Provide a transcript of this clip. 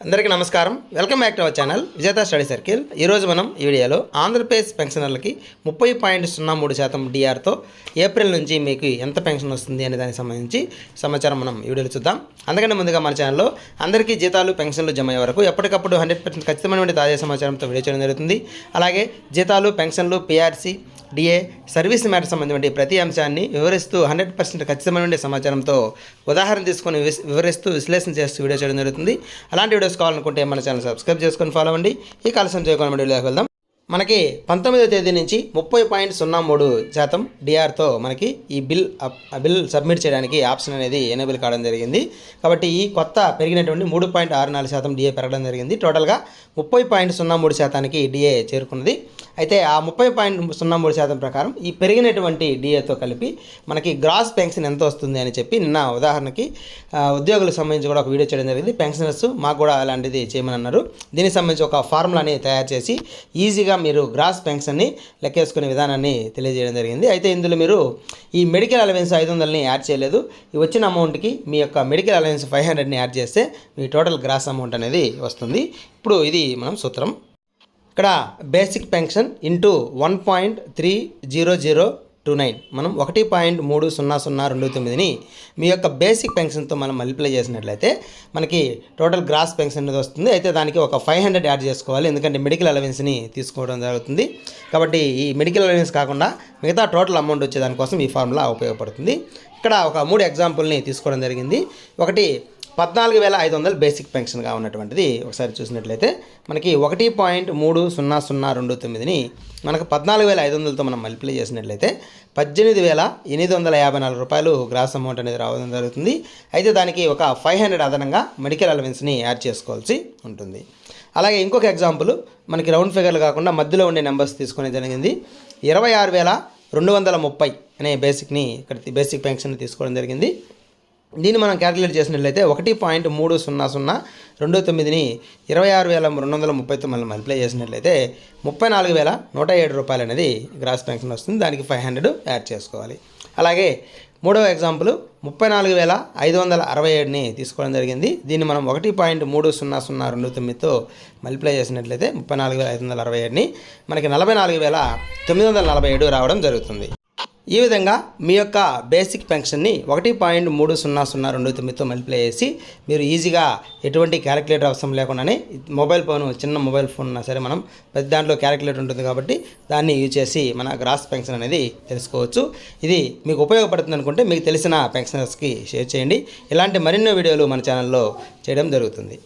అందరికీ నమస్కారం. Welcome back to our channel విజేత స్టడీ సర్కిల్. ఈరోజు మనం ఈ వీడియోలో ఆంధ్రప్రదేశ్ పెన్షనర్లకి 30.03% డిఆర్తో ఏప్రిల్ నుంచి మీకు ఎంత పెన్షన్ వస్తుంది అనే దానికి సంబంధించి సమాచారం మనం ఈ వీడియోలో చూద్దాం. అందుకని ముందుగా మన ఛానల్లో అందరికీ జీతాలు పెన్షన్లు జమ అయ్యే వరకు ఎప్పటికప్పుడు 100% ఖచ్చితమైన తాజా సమాచారంతో వీడియో చేయడం జరుగుతుంది. అలాగే జీతాలు పెన్షన్లు పిఆర్సీ డిఏ సర్వీస్ మ్యాటర్ సంబంధించిన ప్రతి అంశాన్ని వివరిస్తూ 100% ఖచ్చితమైన సమాచారంతో ఉదాహరణ తీసుకొని వివరిస్తూ విశ్లేషణ చేస్తూ వీడియో చేయడం జరుగుతుంది. అలాంటి వీడియోస్ కావాలనుకుంటే మన ఛానల్ సబ్స్క్రైబ్ చేసుకొని ఫాలో అవ్వండి. ఈ కాలసం చేయకుండా వీడియోలోకి వెళ్దాం. మనకి 19వ తేదీ నుంచి 30.03% డిఆర్తో మనకి ఈ బిల్ సబ్మిట్ చేయడానికి ఆప్షన్ అనేది ఎనేబుల్ కావడం జరిగింది. కాబట్టి ఈ కొత్త పెరిగినటువంటి 3.64% డిఏ పెరగడం జరిగింది. టోటల్గా 30.03%కి డిఏ చేరుకున్నది. అయితే ఆ 30.03% ప్రకారం ఈ పెరిగినటువంటి డిఏతో కలిపి మనకి గ్రాస్ పెన్షన్ ఎంత వస్తుంది అని చెప్పి నిన్న ఉదాహరణకి ఉద్యోగులకు సంబంధించి కూడా ఒక వీడియో చేయడం జరిగింది. పెన్షనర్స్ మాకు కూడా అలాంటిది చేయమని అన్నారు. దీనికి సంబంధించి ఒక ఫార్ములాని తయారు చేసి ఈజీగా మీరు గ్రాస్ పెన్షన్ని లెక్కేసుకునే విధానాన్ని తెలియజేయడం జరిగింది. అయితే ఇందులో మీరు ఈ మెడికల్ అలవెన్స్ 500ని యాడ్ చేయలేదు. ఈ వచ్చిన అమౌంట్కి మీ యొక్క మెడికల్ అలవెన్స్ 500ని యాడ్ చేస్తే మీ టోటల్ గ్రాస్ అమౌంట్ అనేది వస్తుంది. ఇప్పుడు ఇది మనం సూత్రం. ఇక్కడ బేసిక్ పెన్షన్ ఇంటూ 1.30029 మనం 1.30029ని మీ యొక్క బేసిక్ పెన్షన్తో మనం మల్టిప్లై చేసినట్లయితే మనకి టోటల్ గ్రాస్ పెన్షన్ అనేది వస్తుంది. అయితే దానికి ఒక 500 యాడ్ చేసుకోవాలి, ఎందుకంటే మెడికల్ అలవెన్స్ని తీసుకోవడం జరుగుతుంది. కాబట్టి ఈ మెడికల్ అలవెన్స్ కాకుండా మిగతా టోటల్ అమౌంట్ వచ్చేదానికోసం ఈ ఫార్ములా ఉపయోగపడుతుంది. ఇక్కడ ఒక 3 ఎగ్జాంపుల్ని తీసుకోవడం జరిగింది. ఒకటి 14,500 బేసిక్ పెన్షన్గా ఉన్నటువంటిది ఒకసారి చూసినట్లయితే మనకి 1.30029ని మనకు 14,500తో మనం మల్టిప్లై చేసినట్లయితే 18,854 రూపాయలు గ్రాస్ అమౌంట్ అనేది రావడం జరుగుతుంది. అయితే దానికి ఒక 500 అదనంగా మెడికల్ అలవెన్స్ని యాడ్ చేసుకోవాల్సి ఉంటుంది. అలాగే ఇంకొక ఎగ్జాంపుల్ మనకి రౌండ్ ఫిగర్లు కాకుండా మధ్యలో ఉండే నెంబర్స్ తీసుకునే జరిగింది. 26,230 అనే బేసిక్ పెన్షన్ తీసుకోవడం జరిగింది. దీన్ని మనం క్యాలిక్యులేట్ చేసినట్లయితే 1.30029ని 26,230తో మనం మల్టిప్లై చేసినట్లయితే 34,107 రూపాయలు అనేది గ్రాస్ పెన్షన్ వస్తుంది. దానికి 500 యాడ్ చేసుకోవాలి. అలాగే మూడవ ఎగ్జాంపుల్ 34,567ని తీసుకోవడం జరిగింది. దీన్ని మనం 1.30029తో మల్టిప్లై చేసినట్లయితే 34,567ని మనకి 44,947 రావడం జరుగుతుంది. ఈ విధంగా మీ యొక్క బేసిక్ పెన్షన్ని 1.30029తో మల్టిప్లై చేసి మీరు ఈజీగా ఎటువంటి క్యాలిక్యులేటర్ అవసరం లేకుండానే మొబైల్ ఫోన్ చిన్న మొబైల్ ఫోన్ ఉన్నా సరే మనం ప్రతి దాంట్లో క్యాలిక్యులేటర్ ఉంటుంది కాబట్టి దాన్ని యూజ్ చేసి మన గ్రాస్ పెన్షన్ అనేది తెలుసుకోవచ్చు. ఇది మీకు ఉపయోగపడుతుంది అనుకుంటే మీకు తెలిసిన పెన్షనర్స్కి షేర్ చేయండి. ఇలాంటి మరిన్నో వీడియోలు మన ఛానల్లో చేయడం జరుగుతుంది.